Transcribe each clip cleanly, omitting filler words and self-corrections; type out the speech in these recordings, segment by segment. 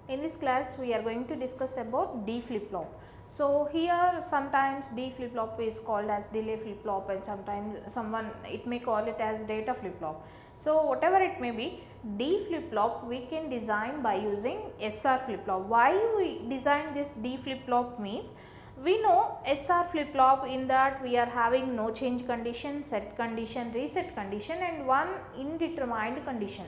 In this class we are going to discuss about D flip flop. So here sometimes D flip flop is called as delay flip flop, and sometimes it may call it as data flip flop. So whatever it may be, D flip flop we can design by using SR flip flop. Why we design this D flip flop means, we know SR flip flop in that we are having no change condition, set condition, reset condition and one indeterminate condition.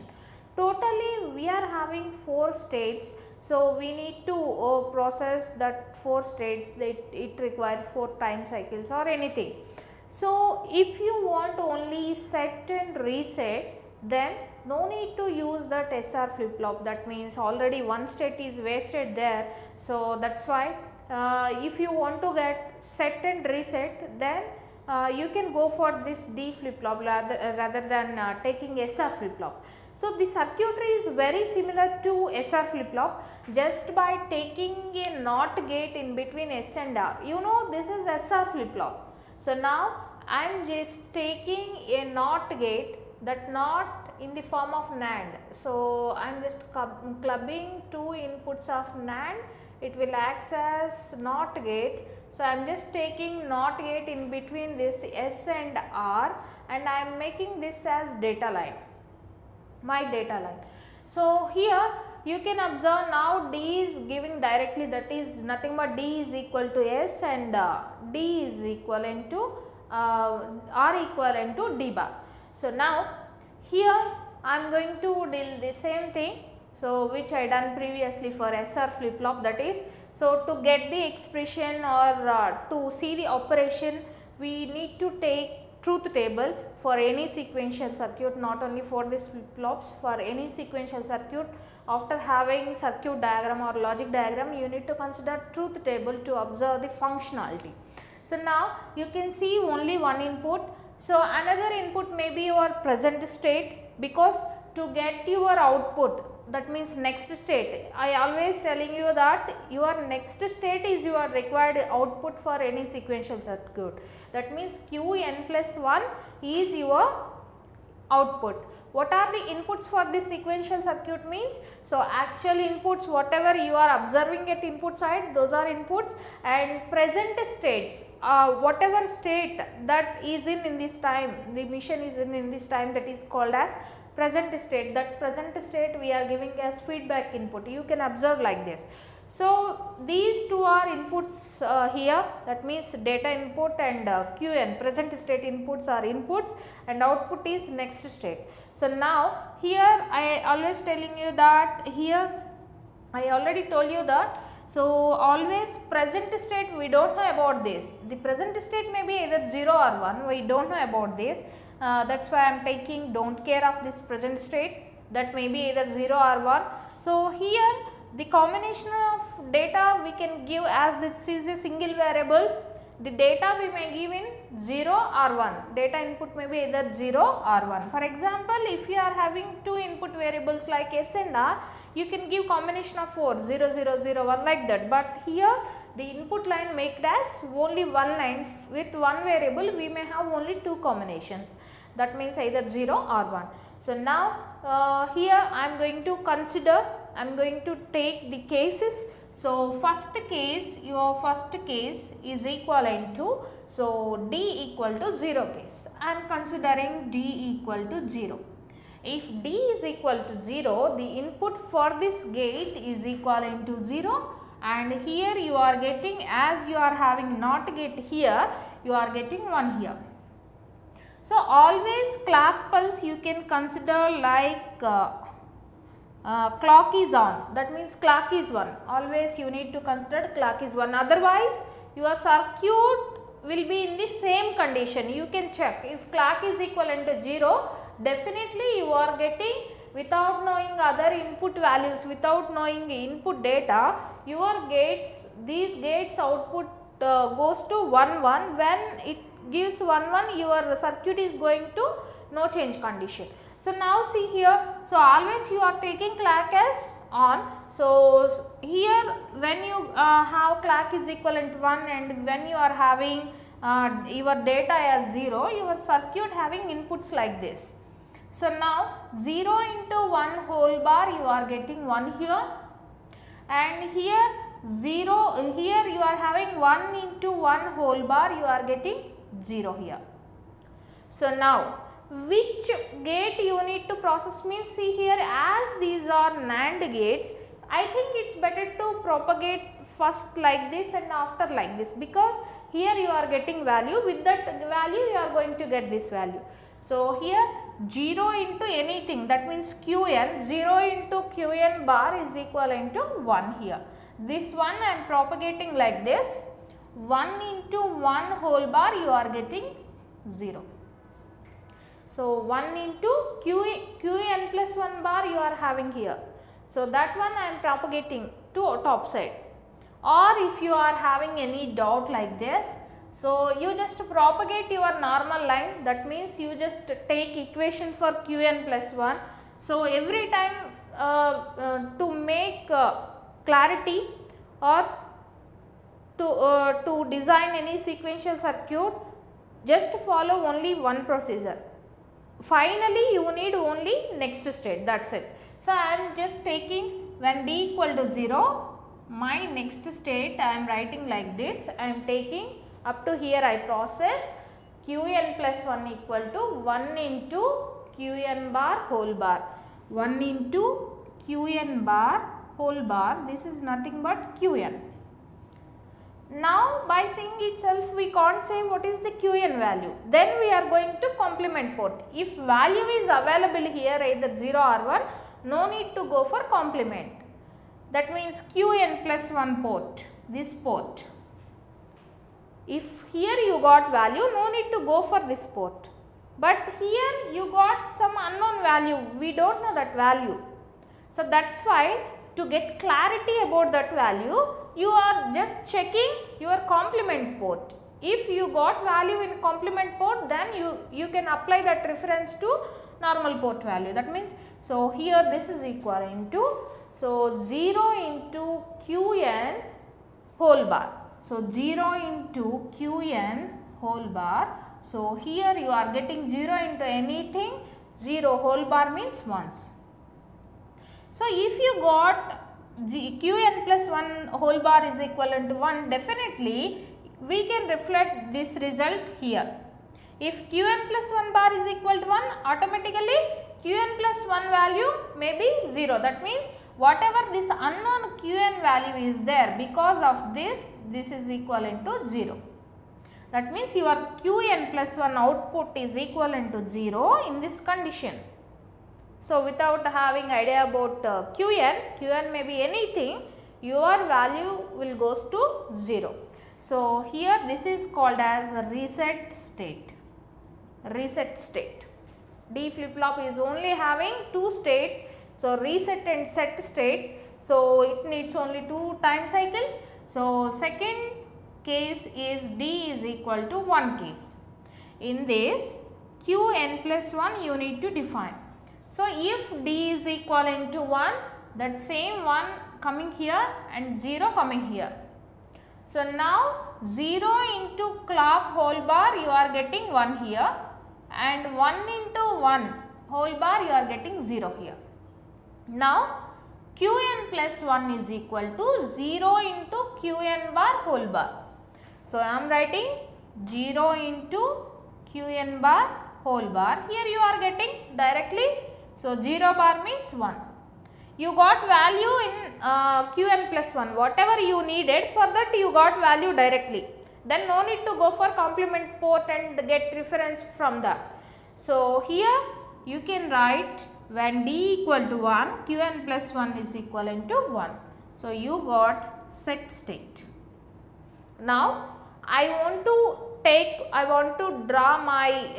Totally we are having 4 states, so we need to process that 4 states, that it requires 4 time cycles or anything. So if you want only set and reset, then no need to use that SR flip flop, that means already one state is wasted there. So that is why if you want to get set and reset, then you can go for this D flip flop rather than taking SR flip flop. So the circuitry is very similar to SR flip flop, just by taking a NOT gate in between S and R. You know, this is SR flip flop. So now I am just taking a NOT gate, that NOT in the form of NAND. So I am just clubbing 2 inputs of NAND, it will act as NOT gate. So I am just taking NOT gate in between this S and R, and I am making this as data line, my data line. So here you can observe now D is giving directly, that is nothing but D is equal to S and D is equivalent to R equivalent to D bar. So now here I am going to deal the same thing, so which I done previously for SR flip flop, that is, so to get the expression or to see the operation, we need to take truth table for any sequential circuit, not only for this flip flops, for any sequential circuit. After having circuit diagram or logic diagram, you need to consider truth table to observe the functionality. So now you can see only one input. So another input may be your present state, because to get your output, that means next state, I always telling you that your next state is your required output for any sequential circuit. That means Qn plus 1 is your output. What are the inputs for this sequential circuit means? So actual inputs, whatever you are observing at input side, those are inputs, and present states, whatever state that is in this time, the mission is in this time, that is called as present state. That present state we are giving as feedback input, you can observe like this. So these two are inputs here, that means data input and Qn, present state inputs are inputs, and output is next state. So now here I always telling you that, here I already told you that, so always present state we do not know about this, the present state may be either 0 or 1, we do not know about this. That is why I am taking don't care of this present state, that may be either 0 or 1. So here the combination of data we can give, as this is a single variable, the data we may give in 0 or 1, data input may be either 0 or 1. For example, if you are having 2 input variables like S and R, you can give combination of 4, 0, 0, 0, 1 like that, but here the input line made as only one line, with one variable we may have only 2 combinations, that means either 0 or 1. So now here I am going to consider, I am going to take the cases. So first case, your first case is equivalent to, so D equal to 0 case, I am considering D equal to 0. If D is equal to 0, the input for this gate is equivalent to 0, and here you are getting, as you are having NOT gate here, you are getting 1 here. So always clock pulse you can consider like clock is on, that means clock is 1, always you need to consider clock is 1, otherwise your circuit will be in the same condition. You can check, if clock is equivalent to 0, definitely you are getting, without knowing other input values, without knowing input data, your gates, these gates output goes to 1 1, when it gives 1 1, your circuit is going to no change condition. So now see here, so always you are taking clock as on. So here when you have clock is equivalent to 1, and when you are having your data as 0, your circuit having inputs like this. So now 0 into 1 whole bar, you are getting 1 here, and here 0, here you are having 1 into 1 whole bar, you are getting 0 here. So now which gate you need to process means, see here, as these are NAND gates, I think it's better to propagate first like this and after like this, because here you are getting value, with that value you are going to get this value. So here 0 into anything, that means Qn, 0 into Qn bar is equivalent to 1 here. This one I am propagating like this, 1 into 1 whole bar you are getting 0. So 1 into Qn plus 1 bar you are having here. So that one I am propagating to top side. Or if you are having any doubt like this, so you just propagate your normal line, that means you just take equation for Qn plus 1. So every time to make clarity or to design any sequential circuit, just follow only one procedure. Finally you need only next state, that's it. So I am just taking when d equal to 0, my next state I am writing like this. I am taking up to here, I process Qn plus 1 equal to 1 into Qn bar whole bar, 1 into Qn bar whole bar, this is nothing but Qn. Now by seeing itself we can't say what is the Qn value, then we are going to complement port. If value is available here either 0 or 1, no need to go for complement. That means Qn plus 1 port, this port. If here you got value, no need to go for this port. But here you got some unknown value, we don't know that value. So that's why to get clarity about that value, you are just checking your complement port. If you got value in complement port, then you can apply that reference to normal port value. That means, so here this is equivalent to, so 0 into Qn whole bar. So 0 into Qn whole bar. So here you are getting 0 into anything, 0 whole bar means once. So if you got Qn plus 1 whole bar is equivalent to 1, definitely we can reflect this result here. If Qn plus 1 bar is equal to 1, automatically Qn plus 1 value may be 0. That means whatever this unknown Qn value is there, because of this, this is equivalent to 0. That means your Qn plus 1 output is equivalent to 0 in this condition. So without having idea about Qn may be anything, your value will goes to 0. So here this is called as a reset state. Reset state. D flip flop is only having 2 states. So reset and set states. So it needs only 2 time cycles. So second case is D is equal to 1 case. In this Qn plus 1 you need to define. So if D is equivalent to 1, that same 1 coming here and 0 coming here. So now 0 into clock whole bar you are getting 1 here, and 1 into 1 whole bar you are getting 0 here. Now Qn plus 1 is equal to 0 into Qn bar whole bar. So I am writing 0 into Qn bar whole bar. Here you are getting directly. So 0 bar means 1. You got value in Qn plus 1, whatever you needed, for that you got value directly. Then no need to go for complement port and get reference from that. So here you can write when D equal to 1, Qn plus 1 is equivalent to 1. So you got set state. Now I want to draw my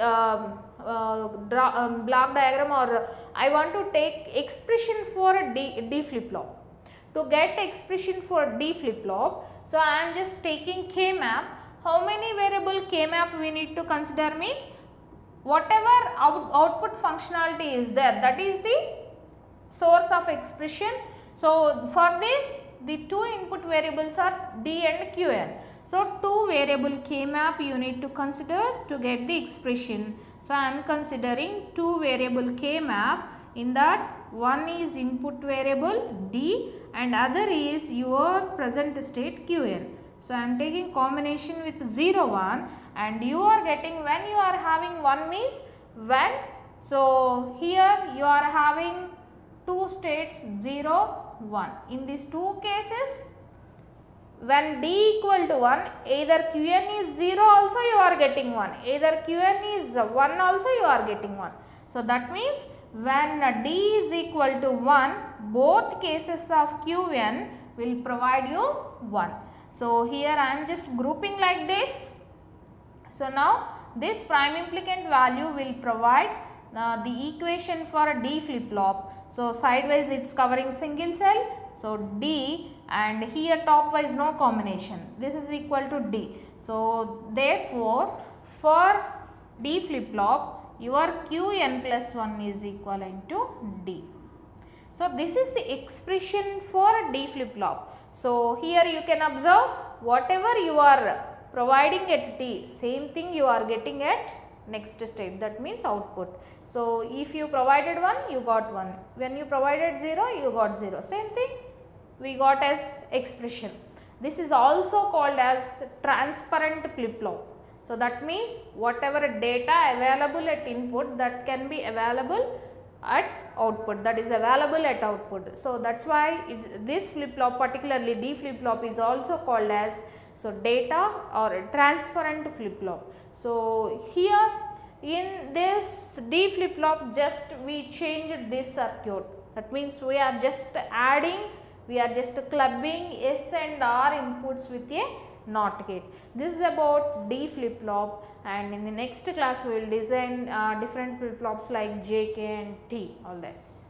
block diagram, or I want to take expression for a D flip flop. To get expression for D flip flop, so I am just taking K map. How many variable K map we need to consider means, whatever output functionality is there, that is the source of expression. So for this the 2 input variables are D and Qn. So 2 variable K map you need to consider to get the expression. So I am considering 2 variable K map In that one is input variable D and other is your present state Qn. So, I am taking combination with 0 1 and you are getting when you are having 1 means when. So, here you are having two states 0 1. In these two cases when D equal to 1 either Qn is 0 also you are getting 1, either Qn is 1 also you are getting 1. So, that means when D is equal to 1 both cases of Qn will provide you 1. So, here I am just grouping like this. So, now this prime implicant value will provide the equation for a D flip flop. So, sidewise it is covering single cell. So, D and here top wise no combination, this is equal to D. So, therefore, for D flip flop your Qn plus 1 is equivalent to D. So, this is the expression for D flip flop. So, here you can observe whatever you are providing at T, same thing you are getting at next state, that means output. So, if you provided 1 you got 1, when you provided 0 you got 0, same thing we got as expression. This is also called as transparent flip flop. So, that means whatever data available at input that can be available at output, that is available at output. So, that is why this flip flop, particularly D flip flop, is also called as data or transparent flip flop. So, here in this D flip flop just we changed this circuit, that means we are just adding, we are just clubbing S and R inputs with a NOT gate. This is about D flip flop, and in the next class we will design different flip flops like JK and T, all this.